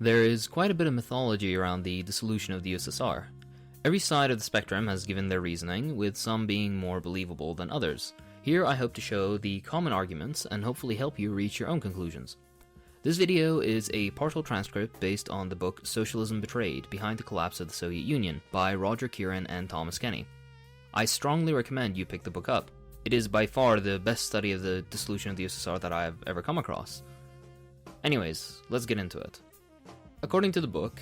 There is quite a bit of mythology around the dissolution of the USSR. Every side of the spectrum has given their reasoning, with some being more believable than others. Here I hope to show the common arguments and hopefully help you reach your own conclusions. This video is a partial transcript based on the book Socialism Betrayed: Behind the Collapse of the Soviet Union by Roger Kieran and Thomas Kenny. I strongly recommend you pick the book up. It is by far the best study of the dissolution of the USSR that I have ever come across. Anyways, let's get into it. According to the book,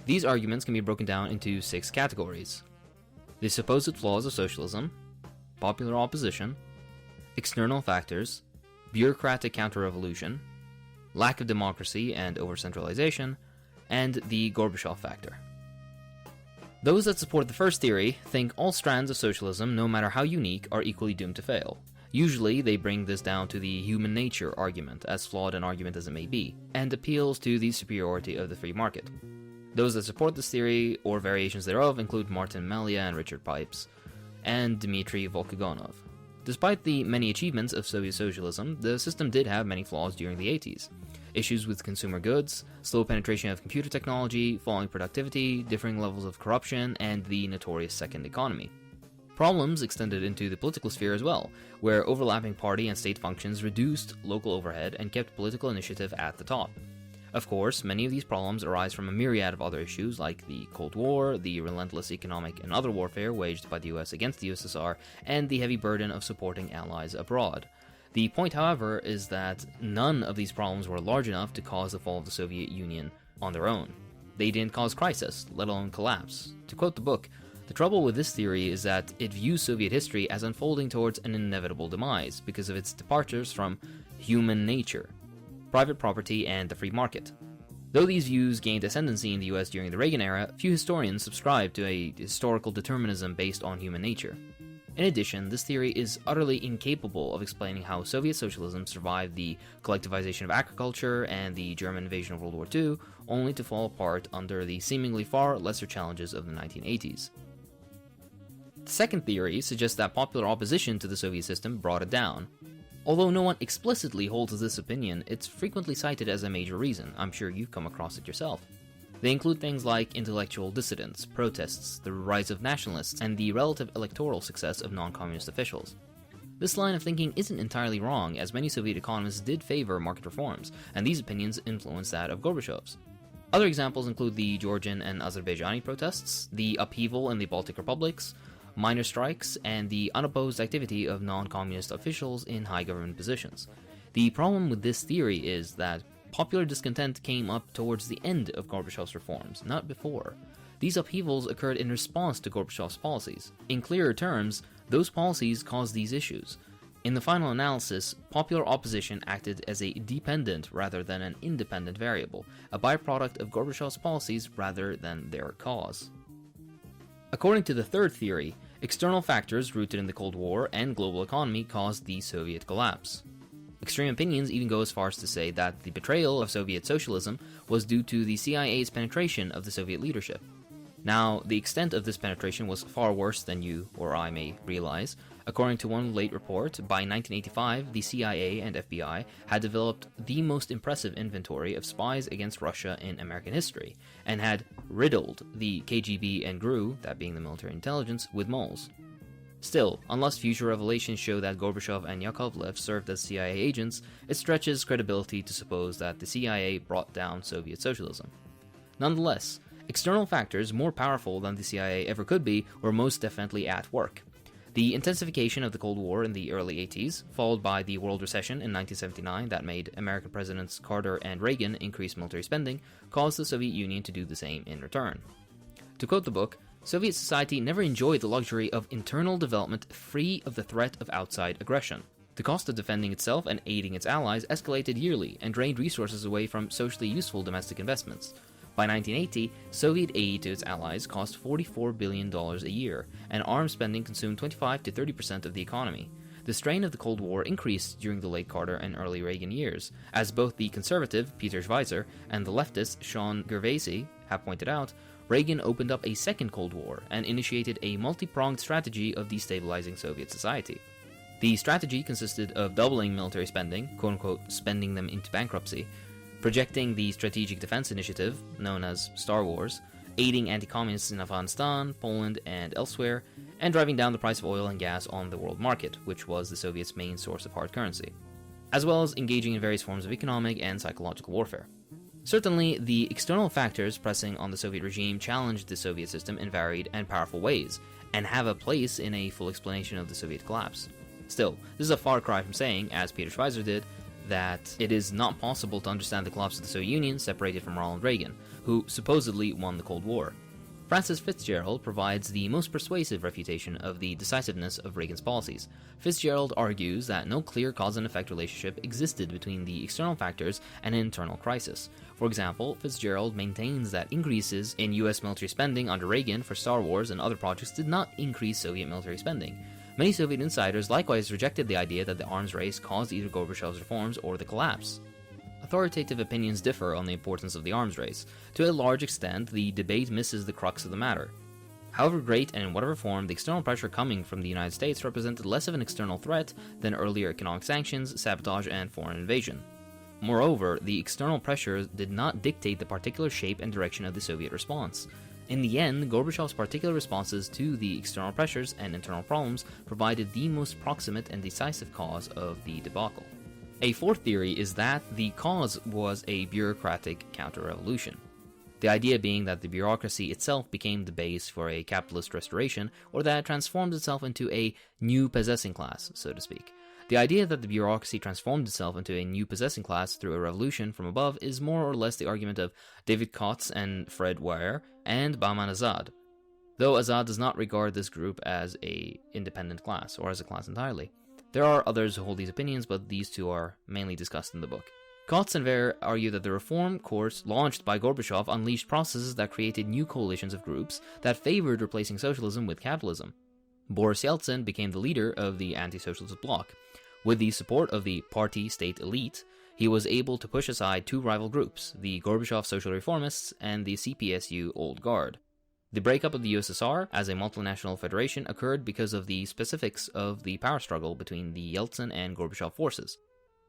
these arguments can be broken down into 6 categories: the supposed flaws of socialism, popular opposition, external factors, bureaucratic counter-revolution, lack of democracy and over-centralization, and the Gorbachev factor. Those that support the first theory think all strands of socialism, no matter how unique, are equally doomed to fail. Usually, they bring this down to the human nature argument, as flawed an argument as it may be, and appeals to the superiority of the free market. Those that support this theory, or variations thereof, include Martin Malia and Richard Pipes, and Dmitry Volkogonov. Despite the many achievements of Soviet socialism, the system did have many flaws during the 80s. Issues with consumer goods, slow penetration of computer technology, falling productivity, differing levels of corruption, and the notorious second economy. Problems extended into the political sphere as well, where overlapping party and state functions reduced local overhead and kept political initiative at the top. Of course, many of these problems arise from a myriad of other issues like the Cold War, the relentless economic and other warfare waged by the US against the USSR, and the heavy burden of supporting allies abroad. The point, however, is that none of these problems were large enough to cause the fall of the Soviet Union on their own. They didn't cause crisis, let alone collapse. To quote the book, "The trouble with this theory is that it views Soviet history as unfolding towards an inevitable demise because of its departures from human nature, private property, and the free market." Though these views gained ascendancy in the US during the Reagan era, few historians subscribe to a historical determinism based on human nature. In addition, this theory is utterly incapable of explaining how Soviet socialism survived the collectivization of agriculture and the German invasion of World War II, only to fall apart under the seemingly far lesser challenges of the 1980s. The second theory suggests that popular opposition to the Soviet system brought it down. Although no one explicitly holds this opinion, it's frequently cited as a major reason. I'm sure you've come across it yourself. They include things like intellectual dissidents, protests, the rise of nationalists, and the relative electoral success of non-communist officials. This line of thinking isn't entirely wrong, as many Soviet economists did favor market reforms, and these opinions influenced that of Gorbachev's. Other examples include the Georgian and Azerbaijani protests, the upheaval in the Baltic republics, minor strikes, and the unopposed activity of non-communist officials in high government positions. The problem with this theory is that popular discontent came up towards the end of Gorbachev's reforms, not before. These upheavals occurred in response to Gorbachev's policies. In clearer terms, those policies caused these issues. In the final analysis, popular opposition acted as a dependent rather than an independent variable, a byproduct of Gorbachev's policies rather than their cause. According to the third theory, external factors rooted in the Cold War and global economy caused the Soviet collapse. Extreme opinions even go as far as to say that the betrayal of Soviet socialism was due to the CIA's penetration of the Soviet leadership. Now, the extent of this penetration was far worse than you or I may realize. According to one late report, by 1985, the CIA and FBI had developed the most impressive inventory of spies against Russia in American history, and had riddled the KGB and GRU, that being the military intelligence, with moles. Still, unless future revelations show that Gorbachev and Yakovlev served as CIA agents, it stretches credibility to suppose that the CIA brought down Soviet socialism. Nonetheless, external factors more powerful than the CIA ever could be were most definitely at work. The intensification of the Cold War in the early 80s, followed by the world recession in 1979 that made American Presidents Carter and Reagan increase military spending, caused the Soviet Union to do the same in return. To quote the book, "Soviet society never enjoyed the luxury of internal development free of the threat of outside aggression. The cost of defending itself and aiding its allies escalated yearly and drained resources away from socially useful domestic investments. By 1980, Soviet aid to its allies cost $44 billion a year, and arms spending consumed 25 to 30% of the economy. The strain of the Cold War increased during the late Carter and early Reagan years, as both the conservative, Peter Schweizer, and the leftist, Sean Gervasi, have pointed out. Reagan opened up a second Cold War and initiated a multi-pronged strategy of destabilizing Soviet society. The strategy consisted of doubling military spending, quote-unquote spending them into bankruptcy, projecting the Strategic Defense Initiative, known as Star Wars, aiding anti-communists in Afghanistan, Poland, and elsewhere, and driving down the price of oil and gas on the world market, which was the Soviets' main source of hard currency, as well as engaging in various forms of economic and psychological warfare. Certainly, the external factors pressing on the Soviet regime challenged the Soviet system in varied and powerful ways, and have a place in a full explanation of the Soviet collapse. Still, this is a far cry from saying, as Peter Schweizer did, that it is not possible to understand the collapse of the Soviet Union separated from Ronald Reagan, who supposedly won the Cold War. Francis Fitzgerald provides the most persuasive refutation of the decisiveness of Reagan's policies. Fitzgerald argues that no clear cause and effect relationship existed between the external factors and an internal crisis. For example, Fitzgerald maintains that increases in US military spending under Reagan for Star Wars and other projects did not increase Soviet military spending. Many Soviet insiders likewise rejected the idea that the arms race caused either Gorbachev's reforms or the collapse. Authoritative opinions differ on the importance of the arms race. To a large extent, the debate misses the crux of the matter. However great and in whatever form, the external pressure coming from the United States represented less of an external threat than earlier economic sanctions, sabotage, and foreign invasion. Moreover, the external pressure did not dictate the particular shape and direction of the Soviet response. In the end, Gorbachev's particular responses to the external pressures and internal problems provided the most proximate and decisive cause of the debacle. A fourth theory is that the cause was a bureaucratic counter-revolution. The idea being that the bureaucracy itself became the base for a capitalist restoration, or that it transformed itself into a new possessing class, so to speak. The idea that the bureaucracy transformed itself into a new possessing class through a revolution from above is more or less the argument of David Kotz and Fred Ware and Bahman Azad, though Azad does not regard this group as an independent class, or as a class entirely. There are others who hold these opinions, but these two are mainly discussed in the book. Kotz and Ware argue that the reform course launched by Gorbachev unleashed processes that created new coalitions of groups that favored replacing socialism with capitalism. Boris Yeltsin became the leader of the anti-socialist bloc. With the support of the party-state elite, he was able to push aside two rival groups, the Gorbachev Social Reformists and the CPSU Old Guard. The breakup of the USSR as a multinational federation occurred because of the specifics of the power struggle between the Yeltsin and Gorbachev forces.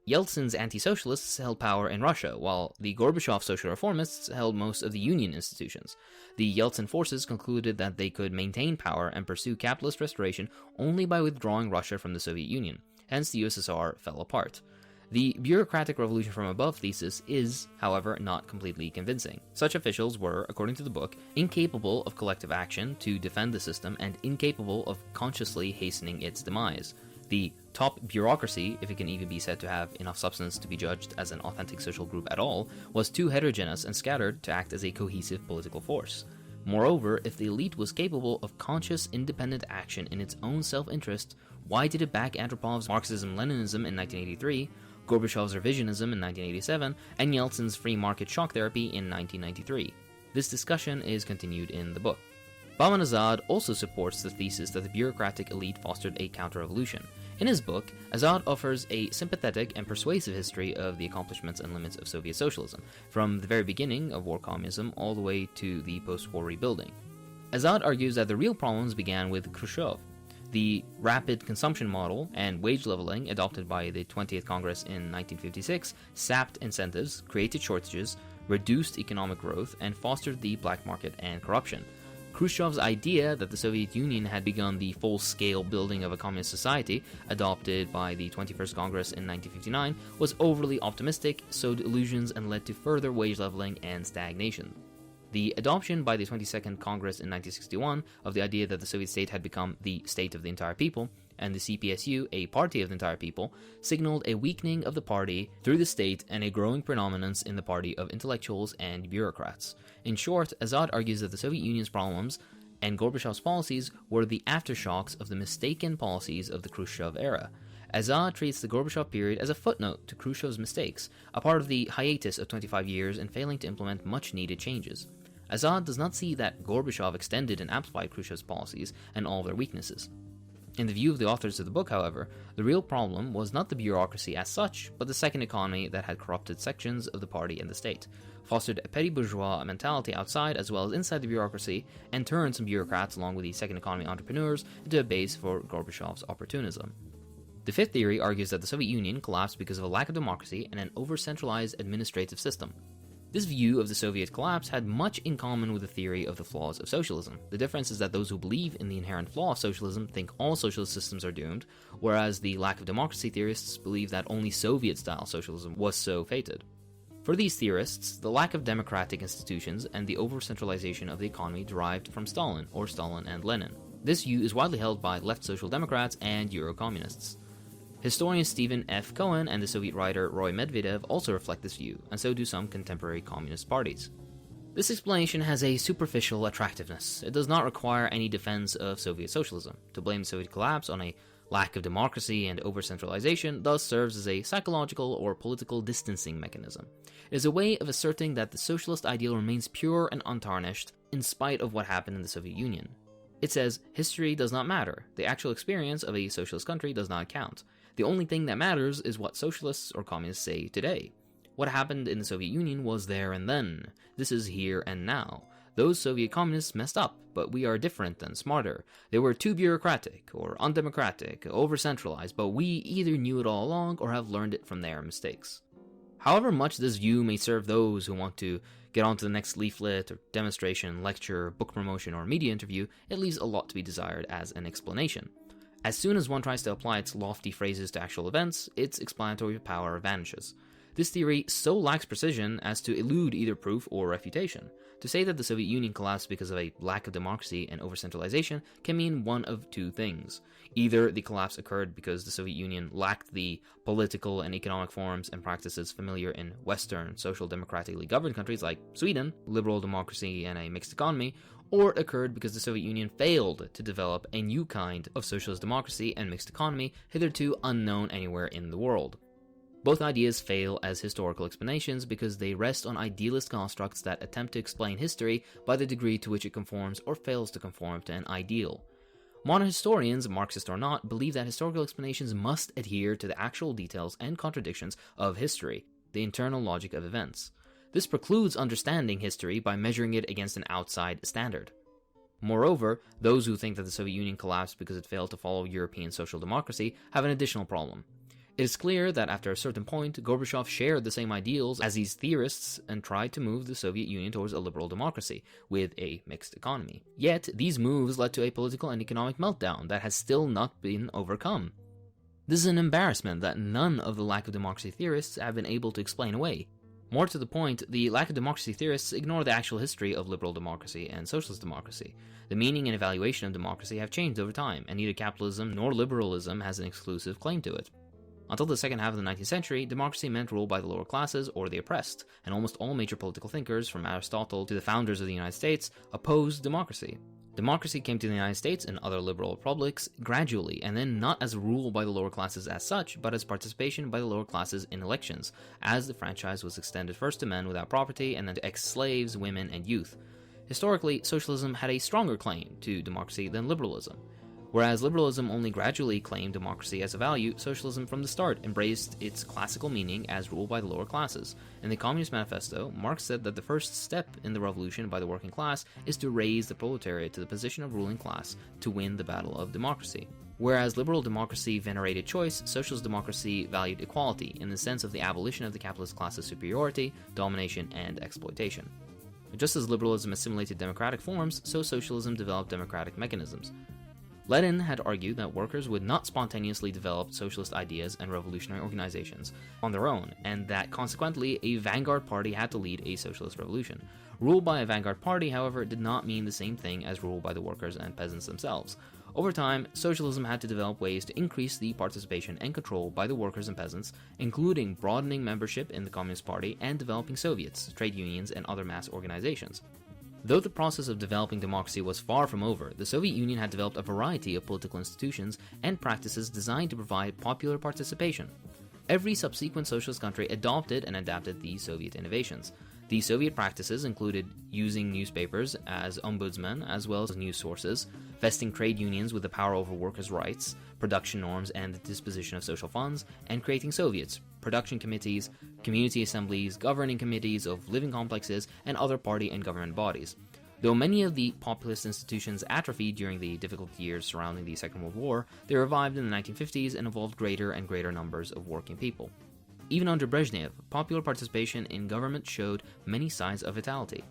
Yeltsin's anti-socialists held power in Russia, while the Gorbachev social reformists held most of the Union institutions. The Yeltsin forces concluded that they could maintain power and pursue capitalist restoration only by withdrawing Russia from the Soviet Union. Hence, the USSR fell apart. The bureaucratic revolution from above thesis is, however, not completely convincing. Such officials were, according to the book, incapable of collective action to defend the system and incapable of consciously hastening its demise. The top bureaucracy, if it can even be said to have enough substance to be judged as an authentic social group at all, was too heterogeneous and scattered to act as a cohesive political force. Moreover, if the elite was capable of conscious, independent action in its own self-interest, why did it back Andropov's Marxism-Leninism in 1983, Gorbachev's revisionism in 1987, and Yeltsin's free market shock therapy in 1993? This discussion is continued in the book. Bahman Azad also supports the thesis that the bureaucratic elite fostered a counter-revolution. In his book, Azad offers a sympathetic and persuasive history of the accomplishments and limits of Soviet socialism, from the very beginning of war communism all the way to the post-war rebuilding. Azad argues that the real problems began with Khrushchev. The rapid consumption model and wage leveling adopted by the 20th Congress in 1956 sapped incentives, created shortages, reduced economic growth, and fostered the black market and corruption. Khrushchev's idea that the Soviet Union had begun the full-scale building of a communist society, adopted by the 21st Congress in 1959, was overly optimistic, sowed illusions, and led to further wage leveling and stagnation. The adoption by the 22nd Congress in 1961 of the idea that the Soviet state had become the state of the entire people, and the CPSU, a party of the entire people, signaled a weakening of the party through the state and a growing predominance in the party of intellectuals and bureaucrats. In short, Azad argues that the Soviet Union's problems and Gorbachev's policies were the aftershocks of the mistaken policies of the Khrushchev era. Azad treats the Gorbachev period as a footnote to Khrushchev's mistakes, a part of the hiatus of 25 years in failing to implement much-needed changes. Azad does not see that Gorbachev extended and amplified Khrushchev's policies and all their weaknesses. In the view of the authors of the book, however, the real problem was not the bureaucracy as such, but the second economy that had corrupted sections of the party and the state, fostered a petty bourgeois mentality outside as well as inside the bureaucracy, and turned some bureaucrats along with the second economy entrepreneurs into a base for Gorbachev's opportunism. The fifth theory argues that the Soviet Union collapsed because of a lack of democracy and an over-centralized administrative system. This view of the Soviet collapse had much in common with the theory of the flaws of socialism. The difference is that those who believe in the inherent flaw of socialism think all socialist systems are doomed, whereas the lack of democracy theorists believe that only Soviet-style socialism was so fated. For these theorists, the lack of democratic institutions and the over-centralization of the economy derived from Stalin, or Stalin and Lenin. This view is widely held by left social democrats and Euro-communists. Historian Stephen F. Cohen and the Soviet writer Roy Medvedev also reflect this view, and so do some contemporary communist parties. This explanation has a superficial attractiveness. It does not require any defense of Soviet socialism. To blame the Soviet collapse on a lack of democracy and over-centralization thus serves as a psychological or political distancing mechanism. It is a way of asserting that the socialist ideal remains pure and untarnished in spite of what happened in the Soviet Union. It says, history does not matter. The actual experience of a socialist country does not count. The only thing that matters is what socialists or communists say today. What happened in the Soviet Union was there and then. This is here and now. Those Soviet communists messed up, but we are different and smarter. They were too bureaucratic or undemocratic, over-centralized, but we either knew it all along or have learned it from their mistakes. However much this view may serve those who want to get on to the next leaflet or demonstration, lecture, book promotion, or media interview, it leaves a lot to be desired as an explanation. As soon as one tries to apply its lofty phrases to actual events, its explanatory power vanishes. This theory so lacks precision as to elude either proof or refutation. To say that the Soviet Union collapsed because of a lack of democracy and over-centralization can mean one of two things. Either the collapse occurred because the Soviet Union lacked the political and economic forms and practices familiar in Western, social democratically governed countries like Sweden, liberal democracy and a mixed economy, or it occurred because the Soviet Union failed to develop a new kind of socialist democracy and mixed economy hitherto unknown anywhere in the world. Both ideas fail as historical explanations because they rest on idealist constructs that attempt to explain history by the degree to which it conforms or fails to conform to an ideal. Modern historians, Marxist or not, believe that historical explanations must adhere to the actual details and contradictions of history, the internal logic of events. This precludes understanding history by measuring it against an outside standard. Moreover, those who think that the Soviet Union collapsed because it failed to follow European social democracy have an additional problem. It is clear that after a certain point, Gorbachev shared the same ideals as these theorists and tried to move the Soviet Union towards a liberal democracy with a mixed economy. Yet, these moves led to a political and economic meltdown that has still not been overcome. This is an embarrassment that none of the lack of democracy theorists have been able to explain away. More to the point, the lack of democracy theorists ignore the actual history of liberal democracy and socialist democracy. The meaning and evaluation of democracy have changed over time, and neither capitalism nor liberalism has an exclusive claim to it. Until the second half of the 19th century, democracy meant rule by the lower classes or the oppressed, and almost all major political thinkers, from Aristotle to the founders of the United States, opposed democracy. Democracy came to the United States and other liberal republics gradually, and then not as rule by the lower classes as such, but as participation by the lower classes in elections, as the franchise was extended first to men without property and then to ex-slaves, women, and youth. Historically, socialism had a stronger claim to democracy than liberalism. Whereas liberalism only gradually claimed democracy as a value, socialism from the start embraced its classical meaning as rule by the lower classes. In the Communist Manifesto, Marx said that the first step in the revolution by the working class is to raise the proletariat to the position of ruling class to win the battle of democracy. Whereas liberal democracy venerated choice, socialist democracy valued equality in the sense of the abolition of the capitalist class's superiority, domination, and exploitation. Just as liberalism assimilated democratic forms, so socialism developed democratic mechanisms. Lenin had argued that workers would not spontaneously develop socialist ideas and revolutionary organizations on their own, and that consequently a vanguard party had to lead a socialist revolution. Rule by a vanguard party, however, did not mean the same thing as rule by the workers and peasants themselves. Over time, socialism had to develop ways to increase the participation and control by the workers and peasants, including broadening membership in the Communist Party and developing Soviets, trade unions, and other mass organizations. Though the process of developing democracy was far from over, the Soviet Union had developed a variety of political institutions and practices designed to provide popular participation. Every subsequent socialist country adopted and adapted these Soviet innovations. These Soviet practices included using newspapers as ombudsmen as well as news sources, vesting trade unions with the power over workers' rights, production norms and the disposition of social funds, and creating Soviets, production committees, community assemblies, governing committees of living complexes, and other party and government bodies. Though many of the populist institutions atrophied during the difficult years surrounding the Second World War, they revived in the 1950s and involved greater and greater numbers of working people. Even under Brezhnev, popular participation in government showed many signs of vitality.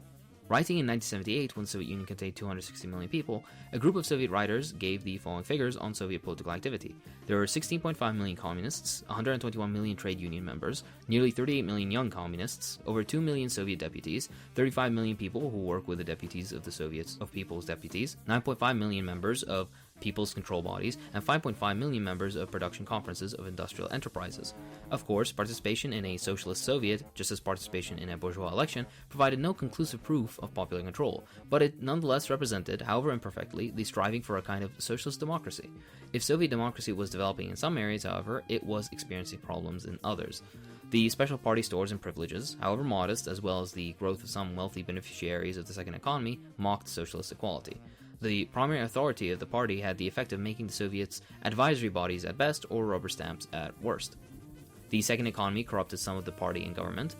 Writing in 1978, when the Soviet Union contained 260 million people, a group of Soviet writers gave the following figures on Soviet political activity. There were 16.5 million communists, 121 million trade union members, nearly 38 million young communists, over 2 million Soviet deputies, 35 million people who work with the deputies of the Soviets of People's Deputies, 9.5 million members of people's control bodies, and 5.5 million members of production conferences of industrial enterprises. Of course, participation in a socialist Soviet, just as participation in a bourgeois election, provided no conclusive proof of popular control, but it nonetheless represented, however imperfectly, the striving for a kind of socialist democracy. If Soviet democracy was developing in some areas, however, it was experiencing problems in others. The special party stores and privileges, however modest, as well as the growth of some wealthy beneficiaries of the second economy, mocked socialist equality. The primary authority of the party had the effect of making the Soviets advisory bodies at best or rubber stamps at worst. The second economy corrupted some of the party and government.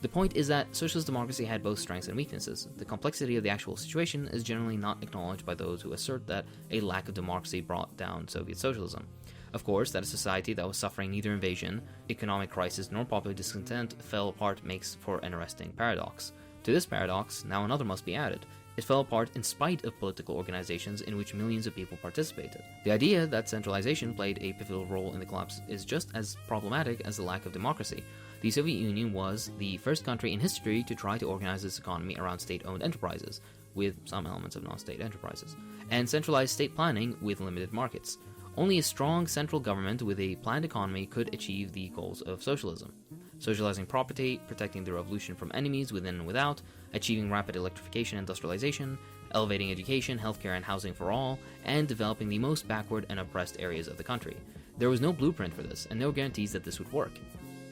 The point is that socialist democracy had both strengths and weaknesses. The complexity of the actual situation is generally not acknowledged by those who assert that a lack of democracy brought down Soviet socialism. Of course, that a society that was suffering neither invasion, economic crisis, nor popular discontent fell apart makes for an arresting paradox. To this paradox, now another must be added. It fell apart in spite of political organizations in which millions of people participated. The idea that centralization played a pivotal role in the collapse is just as problematic as the lack of democracy. The Soviet Union was the first country in history to try to organize its economy around state-owned enterprises, with some elements of non-state enterprises, and centralized state planning with limited markets. Only a strong central government with a planned economy could achieve the goals of socialism. Socializing property, protecting the revolution from enemies within and without, achieving rapid electrification and industrialization, elevating education, healthcare, and housing for all, and developing the most backward and oppressed areas of the country. There was no blueprint for this, and no guarantees that this would work.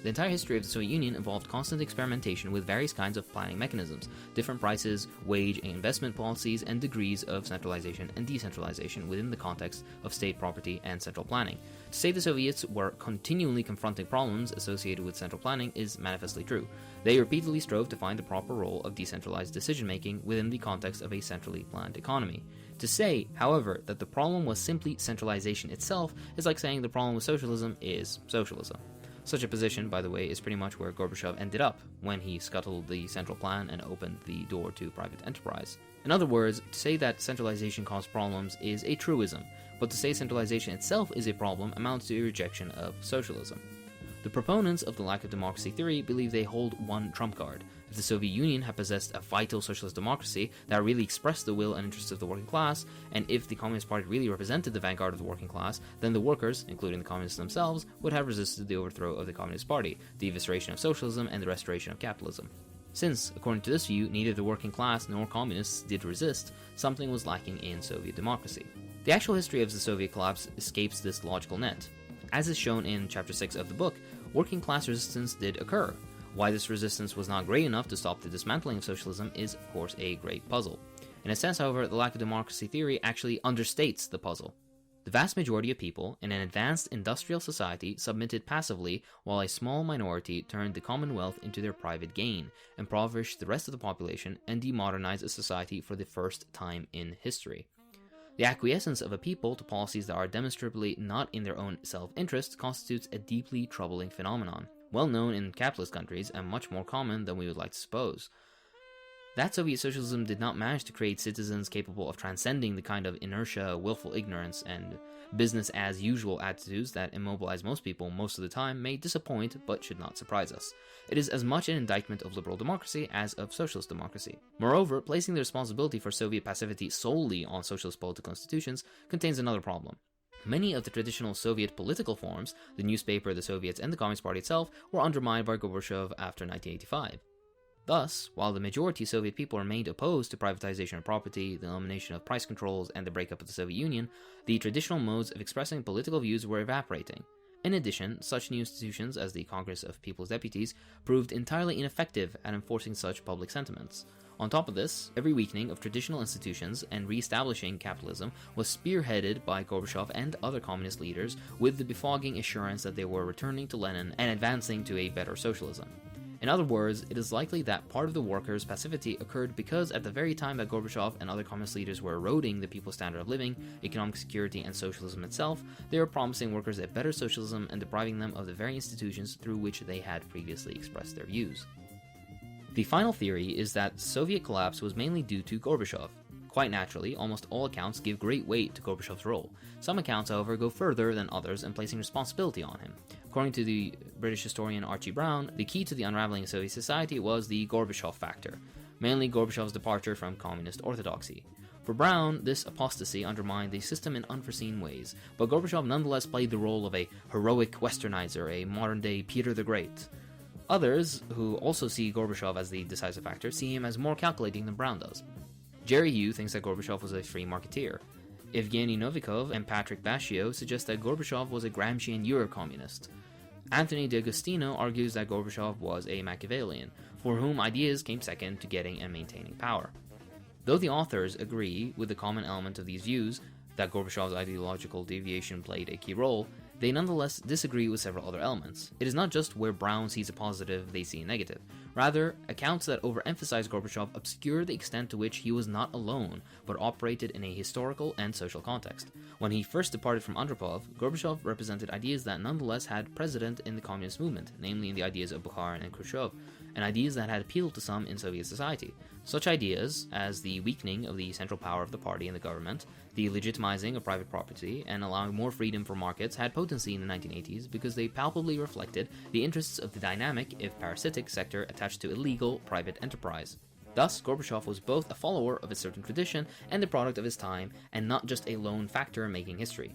The entire history of the Soviet Union involved constant experimentation with various kinds of planning mechanisms, different prices, wage and investment policies, and degrees of centralization and decentralization within the context of state property and central planning. To say the Soviets were continually confronting problems associated with central planning is manifestly true. They repeatedly strove to find the proper role of decentralized decision-making within the context of a centrally planned economy. To say, however, that the problem was simply centralization itself is like saying the problem with socialism is socialism. Such a position, by the way, is pretty much where Gorbachev ended up when he scuttled the central plan and opened the door to private enterprise. In other words, to say that centralization caused problems is a truism, but to say centralization itself is a problem amounts to a rejection of socialism. The proponents of the lack of democracy theory believe they hold one trump card. If the Soviet Union had possessed a vital socialist democracy that really expressed the will and interests of the working class, and if the Communist Party really represented the vanguard of the working class, then the workers, including the communists themselves, would have resisted the overthrow of the Communist Party, the evisceration of socialism, and the restoration of capitalism. Since, according to this view, neither the working class nor communists did resist, something was lacking in Soviet democracy. The actual history of the Soviet collapse escapes this logical net. As is shown in Chapter 6 of the book, working class resistance did occur. Why this resistance was not great enough to stop the dismantling of socialism is, of course, a great puzzle. In a sense, however, the lack of democracy theory actually understates the puzzle. The vast majority of people in an advanced industrial society submitted passively, while a small minority turned the commonwealth into their private gain, impoverished the rest of the population, and demodernized a society for the first time in history. The acquiescence of a people to policies that are demonstrably not in their own self-interest constitutes a deeply troubling phenomenon, well known in capitalist countries and much more common than we would like to suppose. That Soviet socialism did not manage to create citizens capable of transcending the kind of inertia, willful ignorance, and business-as-usual attitudes that immobilize most people most of the time may disappoint but should not surprise us. It is as much an indictment of liberal democracy as of socialist democracy. Moreover, placing the responsibility for Soviet passivity solely on socialist political institutions contains another problem. Many of the traditional Soviet political forms, the newspaper, the Soviets, and the Communist Party itself, were undermined by Gorbachev after 1985. Thus, while the majority of Soviet people remained opposed to privatization of property, the elimination of price controls, and the breakup of the Soviet Union, the traditional modes of expressing political views were evaporating. In addition, such new institutions as the Congress of People's Deputies proved entirely ineffective at enforcing such public sentiments. On top of this, every weakening of traditional institutions and re-establishing capitalism was spearheaded by Gorbachev and other communist leaders with the befogging assurance that they were returning to Lenin and advancing to a better socialism. In other words, it is likely that part of the workers' passivity occurred because at the very time that Gorbachev and other communist leaders were eroding the people's standard of living, economic security, and socialism itself, they were promising workers a better socialism and depriving them of the very institutions through which they had previously expressed their views. The final theory is that Soviet collapse was mainly due to Gorbachev. Quite naturally, almost all accounts give great weight to Gorbachev's role. Some accounts, however, go further than others in placing responsibility on him. According to the British historian Archie Brown, the key to the unraveling of Soviet society was the Gorbachev factor, mainly Gorbachev's departure from communist orthodoxy. For Brown, this apostasy undermined the system in unforeseen ways, but Gorbachev nonetheless played the role of a heroic westernizer, a modern-day Peter the Great. Others, who also see Gorbachev as the decisive factor, see him as more calculating than Brown does. Jerry Hugh thinks that Gorbachev was a free marketeer. Evgeny Novikov and Patrick Bashio suggest that Gorbachev was a Gramscian Eurocommunist. Anthony D'Agostino argues that Gorbachev was a Machiavellian, for whom ideas came second to getting and maintaining power. Though the authors agree with the common element of these views, that Gorbachev's ideological deviation played a key role, they nonetheless disagree with several other elements. It is not just where Brown sees a positive, they see a negative. Rather, accounts that overemphasize Gorbachev obscure the extent to which he was not alone, but operated in a historical and social context. When he first departed from Andropov, Gorbachev represented ideas that nonetheless had precedent in the communist movement, namely in the ideas of Bukharin and Khrushchev, and ideas that had appealed to some in Soviet society. Such ideas as the weakening of the central power of the party and the government, the legitimizing of private property, and allowing more freedom for markets had potency in the 1980s because they palpably reflected the interests of the dynamic, if parasitic, sector attached to illegal private enterprise. Thus, Gorbachev was both a follower of a certain tradition and the product of his time, and not just a lone factor making history.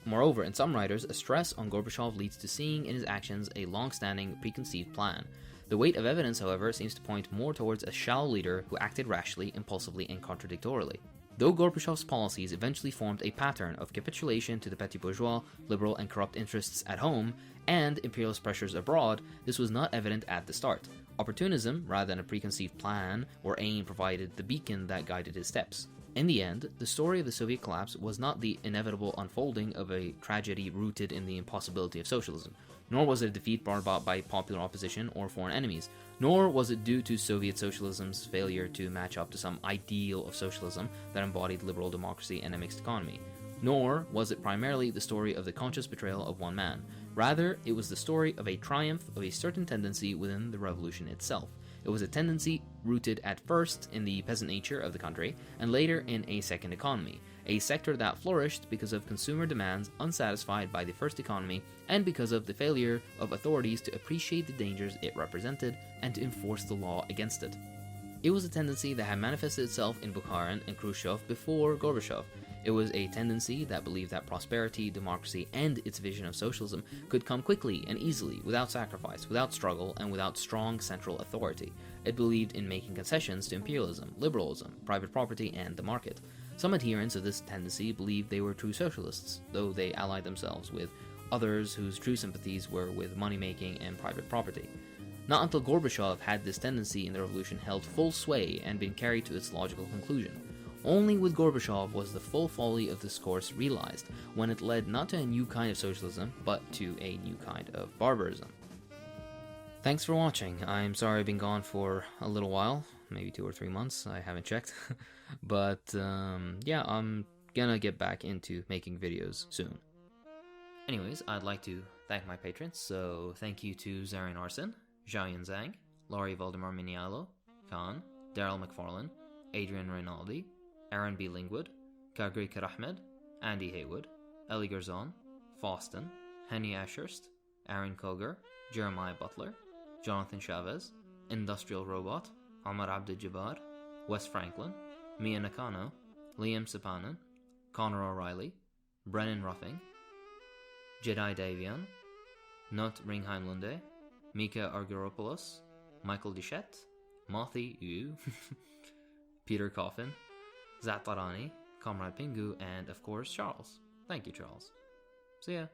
Moreover, in some writers, a stress on Gorbachev leads to seeing in his actions a long-standing, preconceived plan. The weight of evidence, however, seems to point more towards a shallow leader who acted rashly, impulsively, and contradictorily. Though Gorbachev's policies eventually formed a pattern of capitulation to the petty bourgeois, liberal and corrupt interests at home, and imperialist pressures abroad, this was not evident at the start. Opportunism, rather than a preconceived plan or aim, provided the beacon that guided his steps. In the end, the story of the Soviet collapse was not the inevitable unfolding of a tragedy rooted in the impossibility of socialism, nor was it a defeat brought about by popular opposition or foreign enemies, nor was it due to Soviet socialism's failure to match up to some ideal of socialism that embodied liberal democracy and a mixed economy, nor was it primarily the story of the conscious betrayal of one man. Rather, it was the story of a triumph of a certain tendency within the revolution itself. It was a tendency rooted at first in the peasant nature of the country, and later in a second economy, a sector that flourished because of consumer demands unsatisfied by the first economy, and because of the failure of authorities to appreciate the dangers it represented and to enforce the law against it. It was a tendency that had manifested itself in Bukharin and Khrushchev before Gorbachev. It was a tendency that believed that prosperity, democracy, and its vision of socialism could come quickly and easily, without sacrifice, without struggle, and without strong central authority. It believed in making concessions to imperialism, liberalism, private property, and the market. Some adherents of this tendency believed they were true socialists, though they allied themselves with others whose true sympathies were with money-making and private property. Not until Gorbachev had this tendency in the revolution held full sway and been carried to its logical conclusion. Only with Gorbachev was the full folly of this course realized, when it led not to a new kind of socialism, but to a new kind of barbarism. Thanks for watching. I'm sorry I've been gone for a little while, maybe 2 or 3 months, I haven't checked. But yeah, I'm gonna get back into making videos soon. Anyways, I'd like to thank my patrons, so thank you to Zarin Arson, Xiaoyan Zhang, Laurie Valdemar Minialo, Khan, Daryl McFarlane, Adrian Rinaldi, Aaron B. Lingwood, Kagri Karahmed, Andy Haywood, Ellie Garzon, Faustin, Henny Ashurst, Aaron Koger, Jeremiah Butler, Jonathan Chavez, Industrial Robot, Amar Abdul-Jabbar, Wes Franklin, Mia Nakano, Liam Sipanen, Connor O'Reilly, Brennan Ruffing, Jedi Davian, Nut Ringheimlunde, Mika Argyropoulos, Michael Duchette, Mothi Yu, Peter Coffin, Zatarani, Comrade Pingu, and of course Charles. Thank you, Charles. See ya.